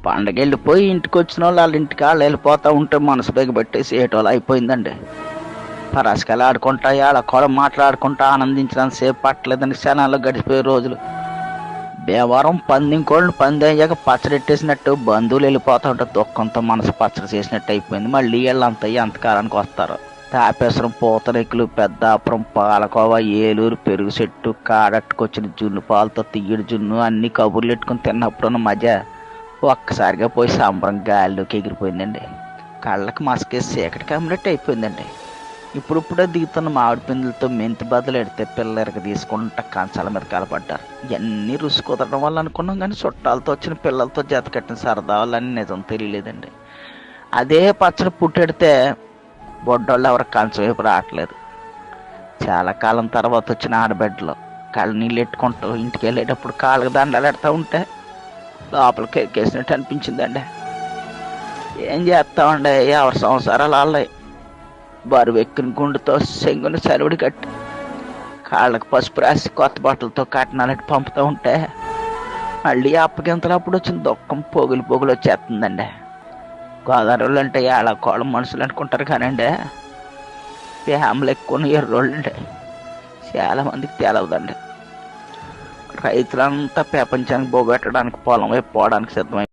పండగ వెళ్ళిపోయి ఇంటికి వచ్చిన వాళ్ళు వాళ్ళ ఇంటికి వాళ్ళు వెళ్ళిపోతూ ఉంటే మనసు బిగబెట్టేసి ఏటోళ్ళు అయిపోయిందండి. పరాసుకెళ్ళి ఆడుకుంటా వాళ్ళ కూడా మాట్లాడుకుంటా ఆనందించడానికి సేపు పట్టలేదని క్షణాల్లో గడిచిపోయే రోజులు. భీమవరం పందింకోళ్ళని పంది అయ్యాక పచ్చడెట్టేసినట్టు బంధువులు వెళ్ళిపోతూ ఉంటే దుఃఖంతో మనసు పచ్చడి చేసినట్టు అయిపోయింది. మళ్ళీ వీళ్ళంతా ఎంతకాలానికి వస్తారు. తాపేశ్వరం, పూతరేకులు, పెద్దాపురం, పాలకోవ, ఏలూరు, పెరుగు చెట్టు, కాడట్టుకొచ్చిన జున్ను పాలతో తీయడు జున్ను అన్ని కబుర్లు పెట్టుకుని తిన్నప్పుడున్న మజా ఒక్కసారిగా పోయి సంబరం గాలిలోకి ఎగిరిపోయిందండి. కళ్ళకి మసకేసి చీకటి కమ్మినట్టు అయిపోయిందండి. ఇప్పుడిప్పుడే దిగుతున్న మామిడి పిందులతో మెంతి బదులు ఎడితే పిల్లలకి తీసుకుంటా కంచాల మీద కలపడ్డారు. ఇవన్నీ రుచి కుదరడం వల్ల అనుకున్నాం, కానీ చుట్టాలతో వచ్చిన పిల్లలతో జత కట్టిన సరదా వాళ్ళని నిజం తెలియలేదండి. అదే పచ్చడి పుట్టెడితే బొడ్డోళ్ళు ఎవరు కంచం వైపు రావట్లేదు. చాలా కాలం తర్వాత వచ్చిన ఆడబిడ్డలు కళ్ళు నీళ్ళు ఎట్టుకుంటూ ఇంటికి వెళ్ళేటప్పుడు కాళ్ళకి దండాలు ఎడతా ఉంటే లోపలికి ఎక్కేసినట్టు అనిపించిందండి. ఏం చేస్తామండి, ఎవరి సంసారాలు వాళ్ళే. బరువు ఎక్కిన గుండుతో సెంగుని సరివిడి కట్టి కాళ్ళకి పసుపు రాసి కొత్త బట్టలతో కట్నాలట్టు పంపుతూ ఉంటే మళ్ళీ అప్పగింతలప్పుడు వచ్చిన దుఃఖం పొగులు పొగులు వచ్చేస్తుందండి. గోదావరి అంటే ఏళ్ళ కోళ్ళ మనుషులు అనుకుంటారు కానండి, ఫ్యామిలీ ఎక్కువ ఎర్రోళ్ళు అండి. చాలామందికి తెలవదండి. రైతులంతా ప్రపంచానికి పోగొట్టడానికి పొలం వైపు పోవడానికి సిద్ధమై